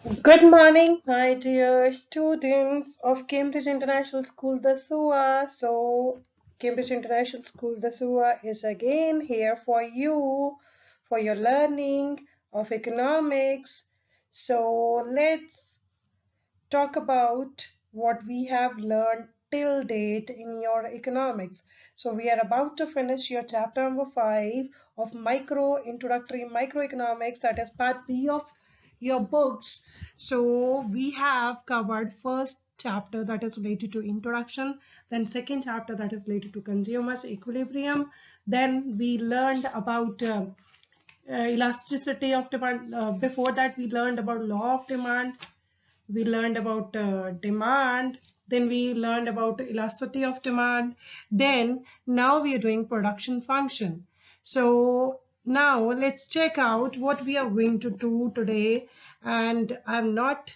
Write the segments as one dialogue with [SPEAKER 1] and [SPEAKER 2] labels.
[SPEAKER 1] Good morning, my dear students of Cambridge International School, Dasua. Cambridge International School, Dasua is again here for you for your learning of economics. So, let's talk about what we have learned till date in your economics. So we are about to finish your chapter number 5 of introductory microeconomics, that is part B of your books. So we have covered first chapter, that is related to introduction, then second chapter, that is related to consumers equilibrium. Then we learned about elasticity of demand. Before that we learned about law of demand, we learned about demand, then we learned about elasticity of demand, then now we are doing production function. So now let's check out what we are going to do today, and I'm not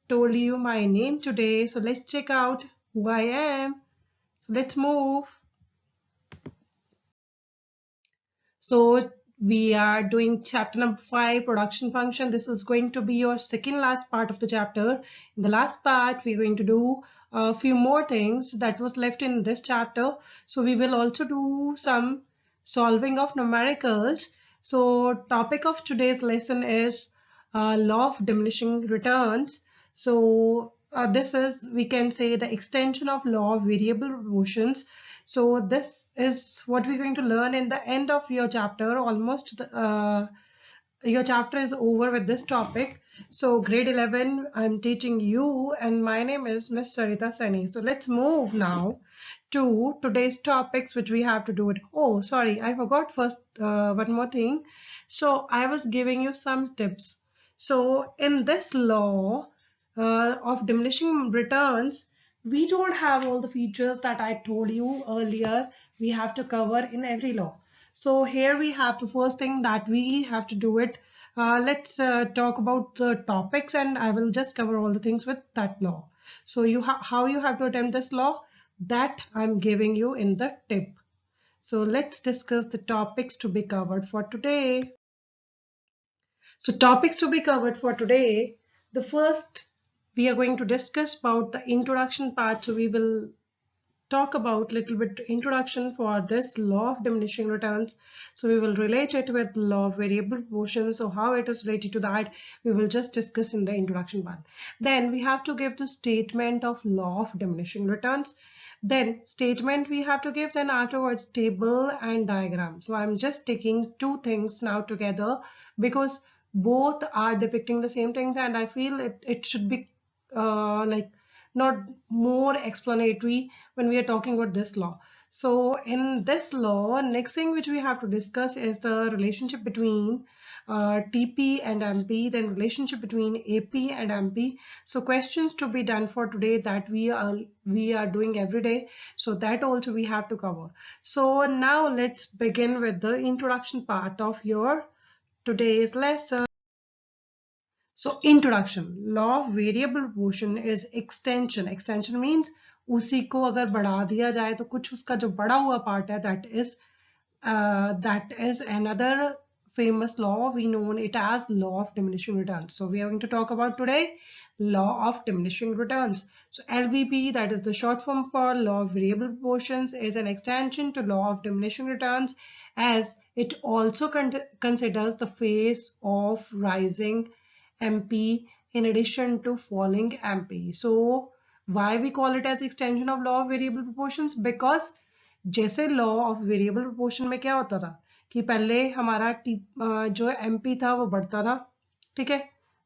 [SPEAKER 1] told you my name today, so let's check out who I am. So let's move. So we are doing chapter number 5, production function. This is going to be your second last part of the chapter. In the last part, we're going to do a few more things that was left in this chapter. So we will also do some solving of numericals. So topic of today's lesson is law of diminishing returns. So this is, we can say, the extension of law of variable proportions. So this is what we're going to learn in the end of your chapter. Almost your chapter is over with this topic. So grade 11, I'm teaching you, and my name is Miss Sarita Sani. So let's move now to today's topics, which we have to do it. Oh, sorry, I forgot first one more thing. So I was giving you some tips. So in this law of diminishing returns, we don't have all the features that I told you earlier we have to cover in every law. So here we have the first thing that we have to do it. Let's talk about the topics, and I will just cover all the things with that law. So how you have to attempt this law, that I'm giving you in the tip. So let's discuss the topics to be covered for today. So topics to be covered for today. The first, we are going to discuss about the introduction part. So we will talk about little bit introduction for this law of diminishing returns. So we will relate it with law of variable proportions. So how it is related to that, we will just discuss in the introduction part. Then we have to give the statement of law of diminishing returns. Then statement we have to give, then afterwards table and diagram. So I'm just taking two things now together because both are depicting the same things, and I feel it should be like not more explanatory when we are talking about this law. So in this law, next thing which we have to discuss is the relationship between TP and MP, then relationship between AP and MP. So questions to be done for today that we are doing every day. So that also we have to cover. So now let's begin with the introduction part of your today's lesson. So introduction, law of variable proportion is extension. Extension means उसी को अगर बढ़ा दिया जाए तो कुछ उसका जो बढ़ा हुआ part है, that is another famous law. We know it as law of diminishing returns. So we are going to talk about today law of diminishing returns. So LVP, that is the short form for law of variable proportions, is an extension to law of diminishing returns, as it also considers the phase of rising MP in addition to falling MP. So why we call it as extension of law of variable proportions? Because जैसे law of variable proportion में क्या होता था कि पहले हमारा जो MP था वो बढ़ता था, ठीक है।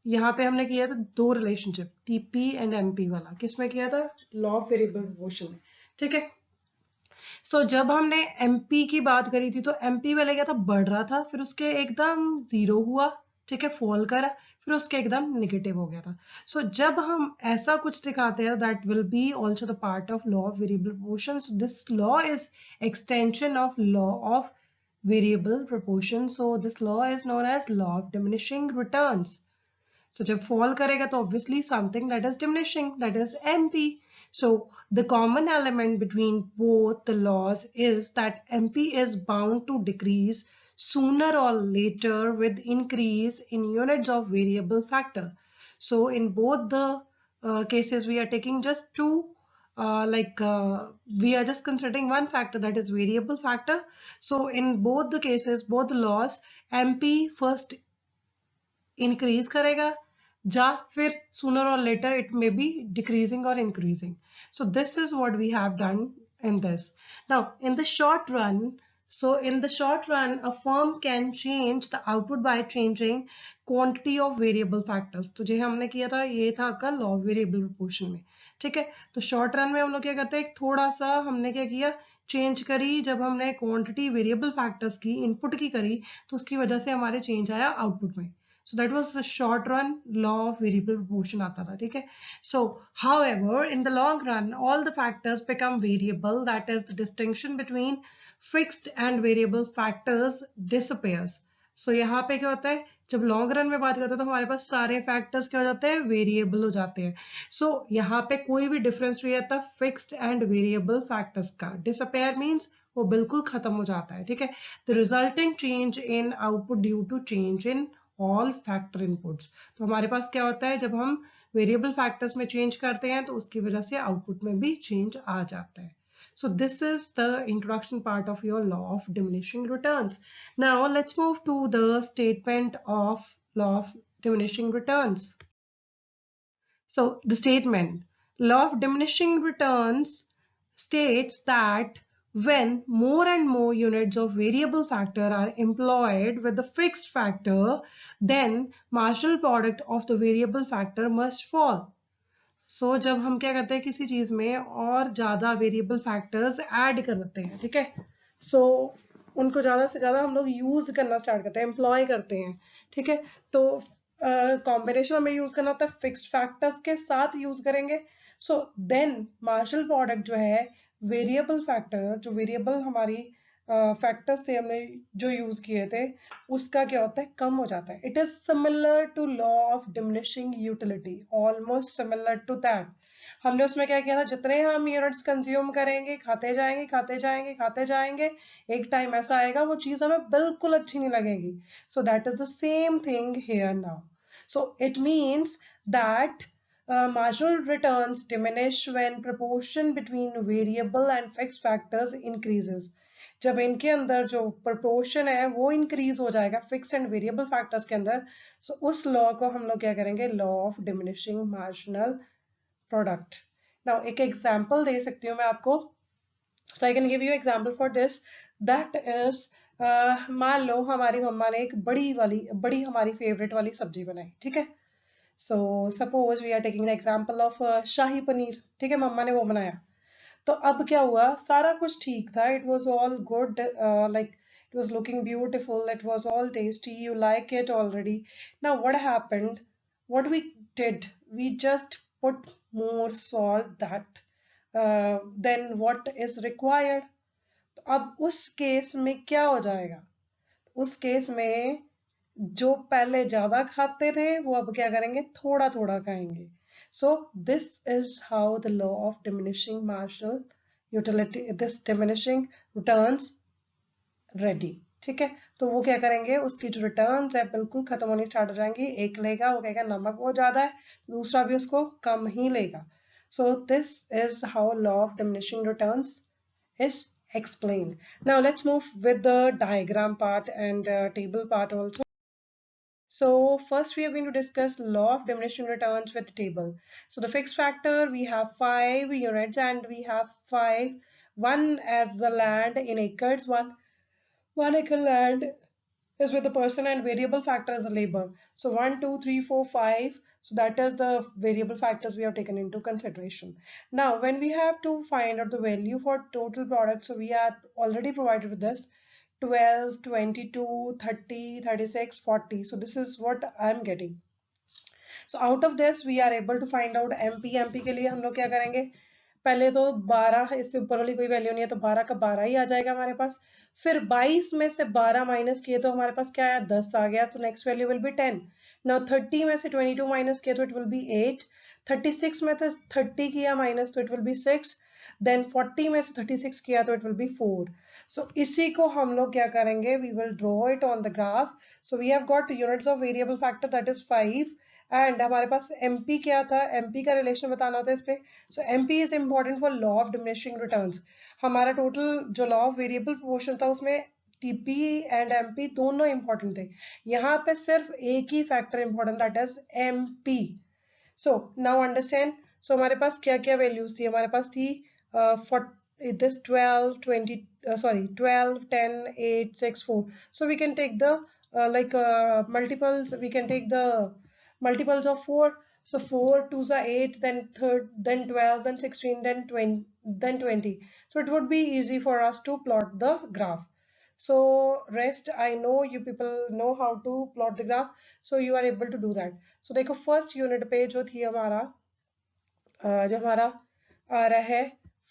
[SPEAKER 1] यहाँ पे हमने किया था दो रिलेशनशिप, टीपी एंड एमपी वाला, किसमें किया था? लॉ ऑफ वेरिएबल प्रोपोर्शन में, ठीक है। सो जब हमने एमपी की बात करी थी तो एमपी पहले क्या था? बढ़ रहा था, फिर उसके एकदम जीरो हुआ, ठीक है, फॉल करा, फिर उसके एकदम निगेटिव हो गया था। सो जब हम ऐसा कुछ दिखाते हैं, that will be also the part of law of variable proportion. This law is extension of law of variable proportion. So this law is known as law of diminishing returns. So जब fall करेगा तो obviously something that is diminishing, that is MP. So the common element between both the laws is that MP is bound to decrease sooner or later with increase in units of variable factor. So in both the cases we are taking just two, we are just considering one factor, that is variable factor. So in both the cases, both the laws, MP first increase करेगा, या फिर sooner or later it may be decreasing or increasing. So this is what we have done in this. Now in the short run, a firm can change the output by changing quantity of variable factors. तो जो हमने किया था ये था आपका law of variable proportion में, ठीक है। तो शॉर्ट रन में हम लोग क्या करते हैं, थोड़ा सा हमने क्या किया, चेंज करी, जब हमने क्वांटिटी वेरिएबल फैक्टर्स की इनपुट की करी तो उसकी वजह से हमारे चेंज आया आउटपुट में. So that was a short run law of variable proportion आता था, ठीक है. So however in the long run all the factors become variable, that is the distinction between fixed and variable factors disappears. So यहाँ पे क्या होता है, जब लॉन्ग रन में बात करते हैं तो हमारे पास सारे फैक्टर्स क्या हो जाते हैं, वेरिएबल हो जाते हैं. सो यहाँ पे कोई भी डिफरेंस नहीं आता फिक्स्ड एंड वेरिएबल फैक्टर्स का. डिसअपेयर मीन्स वो बिल्कुल खत्म हो जाता है, ठीक है. The resulting change in output due to change in all factor inputs. तो हमारे पास क्या होता है, जब हम वेरिएबल फैक्टर्स में चेंज करते हैं तो उसकी वजह से आउटपुट में भी चेंज आ जाता है. So this is the introduction part of your law of diminishing returns. Now let's move to the statement of law of diminishing returns. So the statement, law of diminishing returns states that when more and more units of variable factor are employed with the fixed factor, then marginal product of the variable factor must fall. सो जब हम क्या करते हैं किसी चीज में और ज्यादा वेरिएबल फैक्टर्स ऐड करते हैं, ठीक है, सो उनको ज्यादा से ज्यादा हम लोग यूज करना स्टार्ट करते हैं, एम्प्लॉय करते हैं, ठीक है. तो कॉम्बिनेशन हमें यूज करना होता है फिक्स्ड फैक्टर्स के साथ यूज करेंगे. सो देन मार्जिनल प्रोडक्ट जो है वेरिएबल फैक्टर, जो वेरिएबल हमारी फैक्टर्स थे हमने जो यूज किए थे, उसका क्या होता है, कम हो जाता है. It is similar to law of diminishing utility, almost similar to that. हमने उसमें क्या किया था, जितने हम यूनिट्स कंज्यूम करेंगे, खाते जाएंगे खाते जाएंगे खाते जाएंगे, एक टाइम ऐसा आएगा वो चीज हमें बिल्कुल अच्छी नहीं लगेगी. So that is the same thing here now. So it means that marginal returns diminish when proportion between variable and fixed factors increases. जब इनके अंदर जो प्रोपोर्शन है वो इंक्रीज हो जाएगा फिक्स एंड वेरिएबल फैक्टर्स के अंदर, सो उस लॉ को हम लोग क्या करेंगे, law of diminishing marginal product. Now एक एग्जांपल दे सकती हूँ मैं आपको. So I can give you example for this. That is, मान लो हमारी मम्मा ने एक बड़ी हमारी फेवरेट वाली सब्जी बनाई, ठीक है. So suppose we are taking the example of shahi paneer, ठीक है, मम्मा ने वो बनाया. तो अब क्या हुआ, सारा कुछ ठीक था, it was all good, like it was looking beautiful, it was all tasty, you like it already. Now what happened, what we did, we just put more salt that then what is required. तो अब उस case में क्या हो जाएगा, उस case में जो पहले ज्यादा खाते थे वो अब क्या करेंगे, थोड़ा थोड़ा खाएंगे. So this is how the law of diminishing marginal utility, this diminishing returns ready, ठीक है. तो वो क्या करेंगे, उसकी जो रिटर्न्स है बिल्कुल खत्म होनी स्टार्ट हो जाएंगी. एक लेगा वो कहेगा नमक बहुत ज्यादा है, दूसरा भी उसको कम ही लेगा. So this is how law of diminishing returns is explained. Now let's move with the diagram part and table part also. So first we are going to discuss law of diminishing returns with table. So the fixed factor, we have 5 units and we have 5, one as the land in acres, one acre land is with the person, and variable factor is the labor. So 1 2 3 4 5, so that is the variable factors we have taken into consideration. Now when we have to find out the value for total product, so we are already provided with this 12 22 30 36 40. So this is what I'm getting. So out of this we are able to find out MP के लिए हम लोग क्या करेंगे, पहले तो 12, इससे ऊपर वाली कोई वैल्यू नहीं है तो 12 का 12 ही आ जाएगा हमारे पास. फिर 22 में से 12 माइनस किए तो हमारे पास क्या आया, 10 आ गया, तो next value will be 10. Now 30 में से 22 माइनस किए तो इट विल बी 8. 36 में से 30 किया माइनस तो इट विल बी 6. देन 40 में से 36 किया तो इट विल बी 4. सो इसी को हम लोग क्या करेंगे, we will draw it on the graph. So we have got units of variable factor that is 5 and हमारे पास MP क्या था, MP का रिलेशन बताना होता है इस पे. So MP is important for law of diminishing returns. हमारा टोटल जो लॉ ऑफ वेरिएबल प्रोपोर्शन था उसमें TP एंड MP दोनों इंपॉर्टेंट थे. यहाँ पे सिर्फ एक ही factor important, that is MP. So now understand. So हमारे पास क्या क्या वैल्यूज थी, हमारे पास थी this 12 20 sorry 12 10 8 6 4. So we can take the multiples, we can take the multiples of 4. So 4 2s are 8, then third, then 12, then 16, then 20, then 20. So it would be easy for us to plot the graph. So rest, I know you people know how to plot the graph, so you are able to do that. So देखो first unit पे जो थी हमारा जो हमारा आ रहा है,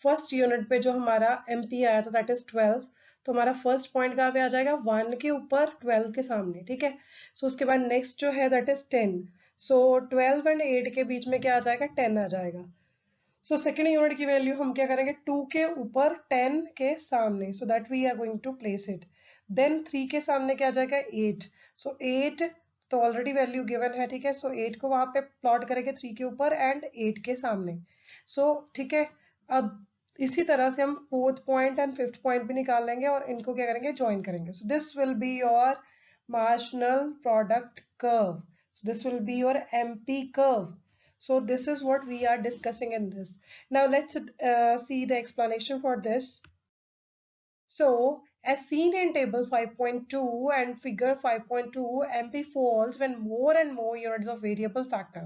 [SPEAKER 1] first unit पे जो हमारा MP आया था दैट इज 12. तो हमारा फर्स्ट पॉइंट कहाँ पे आ जाएगा, 1 के ऊपर 12 के सामने, ठीक है. सो उसके बाद नेक्स्ट जो है दैट इज 10. सो 12 एंड 8 के बीच में क्या आ जाएगा, 10 आ जाएगा. सो सेकेंड यूनिट की वैल्यू हम क्या करेंगे, 2 के ऊपर 10 के सामने, so that we are going to place it. Then 3 के सामने क्या आ जाएगा, 8. सो 8 तो ऑलरेडी वैल्यू गिवन है, ठीक है. सो 8 को वहां पे प्लॉट करेंगे 3 के ऊपर एंड 8 के सामने. सो ठीक है. अब इसी तरह से हम fourth point and fifth point भी निकाल लेंगे और इनको क्या करेंगे, ज्वाइन करेंगे. So this will be your marginal product curve. So this will be your MP curve. So this is what we are discussing in this. Now let's see the explanation for this. So as seen in table 5.2 and figure 5.2, MP falls when more and more units of variable factor.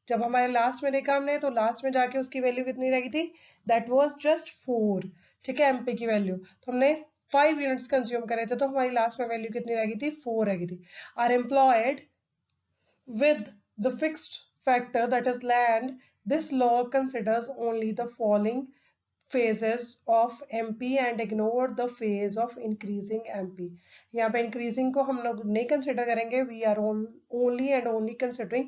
[SPEAKER 1] जब हमारे last में देखा हमने तो last में जाके उसकी value कितनी रही थी, दैट वाज जस्ट 4. ठीक है, MP की वैल्यू तो हमने 5 यूनिट्स कंज्यूम करे थे, तो हमारी लास्ट में वैल्यू कितनी रह गई थी, 4 रह गई थी. Are employed with the fixed factor that is land, this law considers only the falling phases of MP and ignore the phase of increasing MP. यहाँ पे increasing को हम लोग नहीं consider करेंगे, we are only and only considering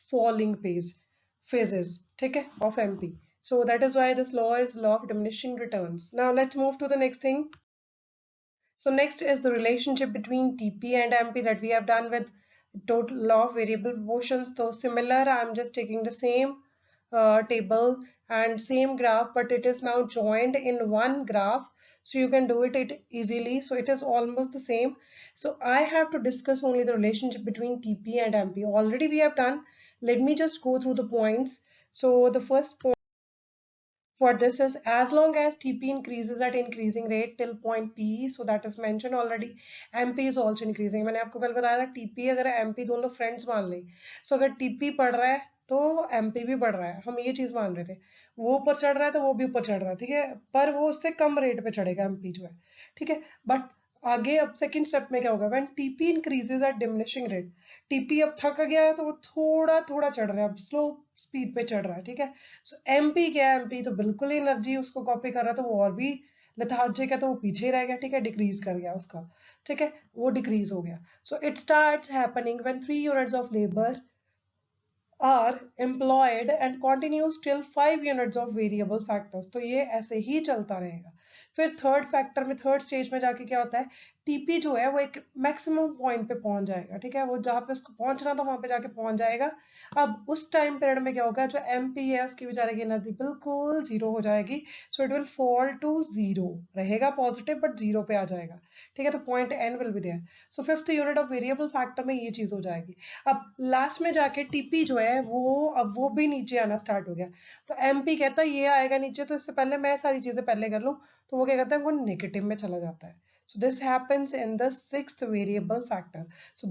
[SPEAKER 1] falling phases, ठीक है, of MP. So that is why this law is law of diminishing returns. Now let's move to the next thing. So next is the relationship between TP and MP that we have done with total law of variable proportions. So similar, I'm just taking the same table and same graph, but it is now joined in one graph. So you can do it easily. So it is almost the same. So I have to discuss only the relationship between TP and MP. Already we have done. Let me just go through the points. So the first point for this is as long as TP increases at increasing rate till point P, so that is mentioned already. MP is also increasing. मैंने आपको कल बताया था TP अगर MP दोनों friends मान लें, so अगर TP बढ़ रहा है तो MP भी बढ़ रहा है, हम ये चीज मान रहे थे. वो ऊपर चढ़ रहा है तो वो भी ऊपर चढ़ रहा है, ठीक है, पर वो उससे कम रेट पे चढ़ेगा MP जो है, ठीक है. बट आगे अब सेकंड स्टेप में क्या होगा, when TP increases at diminishing rate, TP अब थक गया है तो वो थोड़ा थोड़ा चढ़ रहा है, अब स्लो स्पीड पे चढ़ रहा है, ठीक है. सो MP क्या है, MP तो बिल्कुल ही एनर्जी उसको कॉपी कर रहा है, तो वो और भी लेथार्जिक है, तो वो पीछे ही रह गया, ठीक है, डिक्रीज कर गया उसका, ठीक है, वो डिक्रीज हो गया. So it starts happening when 3 units of labour are employed and continues till 5 units of variable factors. तो ये ऐसे ही चलता रहेगा. फिर थर्ड फैक्टर में, थर्ड स्टेज में जाके क्या होता है, TP जो है वो एक मैक्सिमम पॉइंट पे पहुंच जाएगा, ठीक है, वो जहां पे उसको पहुंचना था वहां पे जाके पहुंच जाएगा. अब उस टाइम पीरियड में क्या होगा, जो MP है उसकी बेचारे की एनर्जी बिल्कुल जीरो हो जाएगी. So it will fall to zero, रहेगा पॉजिटिव बट जीरो पे आ जाएगा, ठीक है. तो point N will be there. So fifth unit of variable factor में ये चीज हो जाएगी. अब लास्ट में जाके TP जो है वो अब वो भी नीचे आना स्टार्ट हो गया, तो MP कहता है ये आएगा नीचे, तो इससे पहले मैं सारी चीजें पहले कर लूं, तो वो क्या करता है, वो नेगेटिव में चला जाता है. So this happens in the sixth variable factor. So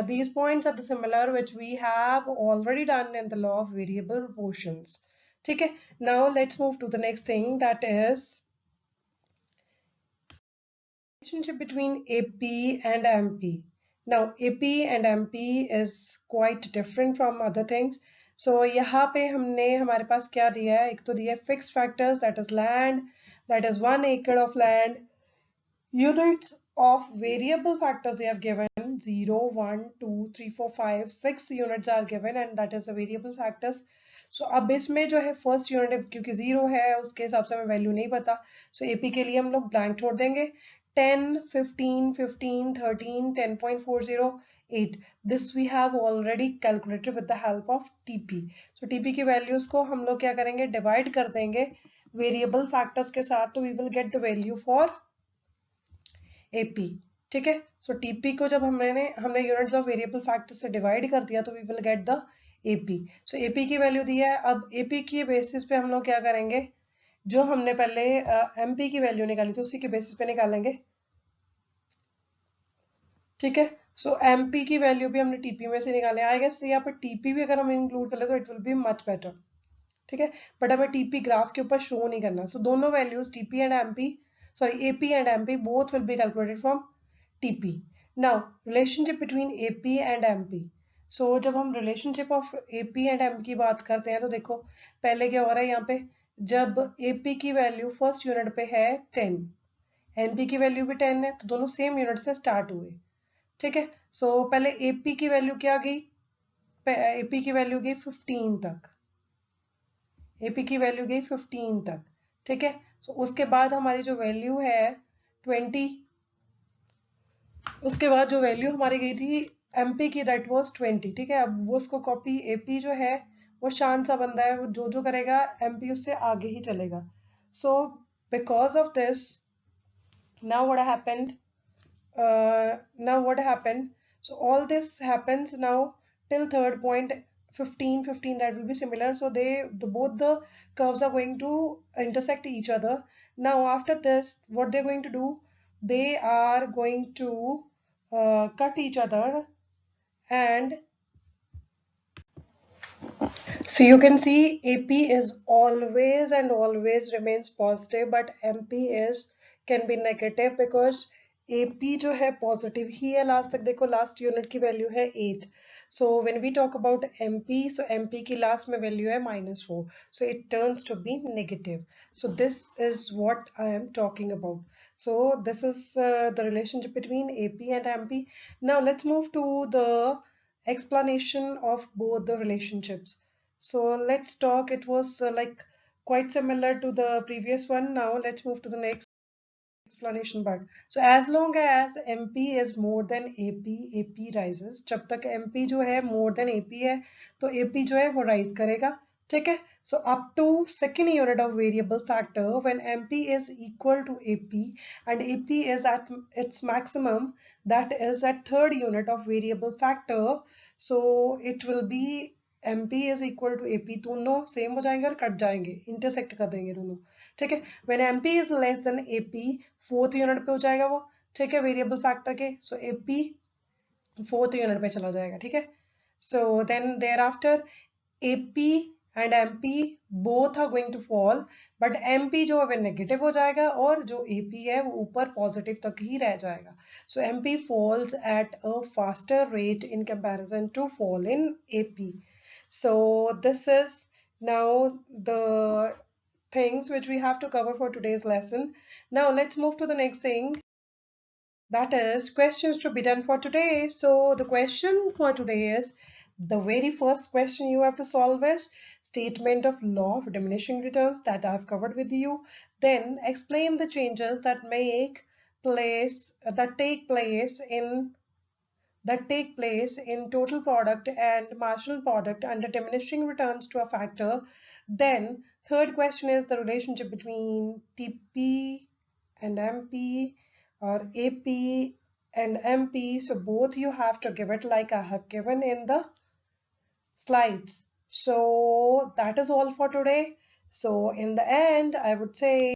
[SPEAKER 1] these points are the similar which we have already done in the law of variable proportions. ठीक है. Now let's move to the next thing, that is relationship between AP and MP. Now AP and MP is quite different from other things. So यहाँ पे हमने हमारे पास क्या दिया है, एक तो दिया है fixed factors, that is land, that is 1 acre of land. Units of variable factors they have given 0, 1, 2, 3, 4, 5, 6 units are given and that is the variable factors. So अब इसमें जो है फर्स्ट यूनिट क्योंकि 0 है उसके हिसाब से हमें वैल्यू नहीं पता, सो AP के लिए हम लोग ब्लैंक छोड़ देंगे. 10, 15, 15, 13, 10.40, 8. This we have already calculated with the help of TP. So TP की values को हम लोग क्या करेंगे, divide कर देंगे variable factors के साथ, तो we will get the value for AP. ठीक है, so TP को जब हमने units of variable factors से divide कर दिया, तो we will get the AP. So AP की value दी है. अब AP की basis पे हम लोग क्या करेंगे, जो हमने पहले MP की वैल्यू निकाली थी उसी के बेसिस पे निकालेंगे. ठीक है, सो MP की वैल्यू भी हमने TP में से निकाले. आई गेस यहाँ पर TP भी अगर हम इंक्लूड कर ले तो it will be much better. ठीक है, बट हमें TP ग्राफ के ऊपर शो नहीं करना. सो दोनों values TP and MP, sorry AP and MP both will be calculated from TP. Now relationship between AP and MP. सो जब हम relationship of AP and MP की बात करते हैं तो देखो पहले क्या हो रहा है यहाँ पे, जब AP की वैल्यू फर्स्ट यूनिट पे है 10, MP की वैल्यू भी 10 है, तो दोनों सेम यूनिट से स्टार्ट हुए. ठीक है, सो पहले AP की वैल्यू क्या गई, AP की वैल्यू गई 15 तक. AP की वैल्यू गई 15 तक. ठीक है, सो उसके बाद हमारी जो वैल्यू है 20, उसके बाद जो वैल्यू हमारी गई थी MP की, दैट वाज 20. ठीक है, अब वो उसको कॉपी, AP जो है वो शांत सा बंदा है, वो जो करेगा MP उससे आगे ही चलेगा. So because of this, now what happened now what happened, so all this happens now till third point 15, that will be similar. So both the curves are going to intersect each other. Now after this, what they're going to do, they are going to cut each other. And so you can see AP is always and always remains positive, but MP is can be negative because AP जो है positive ही है. Last तक देखो, last unit की value है 8. So when we talk about MP, so MP की last में value है -4. So it turns to be negative. So this is what I am talking about. So this is the relationship between AP and MP. Now let's move to the explanation of both the relationships. So let's talk, it was like quite similar to the previous one. Now let's move to the next explanation part. So as long as MP is more than AP, AP rises. जब तक MP जो है more than AP है, तो AP जो है वो rise करेगा. ठीक है, so up to second unit of variable factor, when MP is equal to AP and AP is at its maximum, that is at third unit of variable factor, so it will be MP is equal to AP. दोनों same हो जाएंगे और cut जाएंगे, intersect कर देंगे दोनों. ठीक है, when MP is less than AP, fourth unit पे हो जाएगा वो. ठीक है, वेरिएबल फैक्टर के, सो AP फोर्थ यूनिट पे चला जाएगा. ठीक है, so then thereafter AP and MP both are going to fall, but MP जो है नेगेटिव हो जाएगा और जो AP है वो ऊपर पॉजिटिव तक ही रह जाएगा. So MP falls at a faster rate in comparison to fall in AP. So this is now the things which we have to cover for today's lesson. Now let's move to the next thing, that is questions to be done for today. So the question for today is, the very first question you have to solve is statement of law of diminishing returns that I've covered with you. Then explain the changes that take place in total product and marginal product under diminishing returns to a factor. Then third question is the relationship between TP and MP or AP and MP. So both you have to give it like I have given in the slides. So that is all for today. So in the end, I would say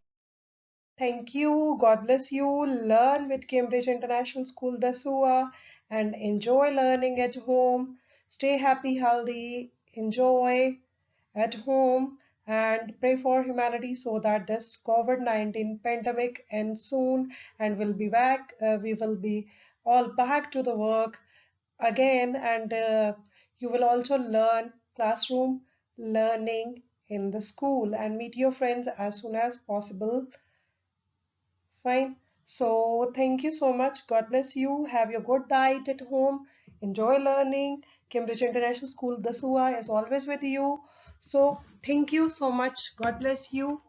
[SPEAKER 1] thank you, God bless you, learn with Cambridge International School, Dasua, and enjoy learning at home. Stay happy, healthy, enjoy at home, and pray for humanity so that this COVID-19 pandemic ends soon and we'll be back. We will be all back to the work again, and you will also learn classroom learning in the school and meet your friends as soon as possible. Fine. So thank you so much. God bless you. Have your good diet at home. Enjoy learning. Cambridge International School, Dasua is always with you. So thank you so much. God bless you.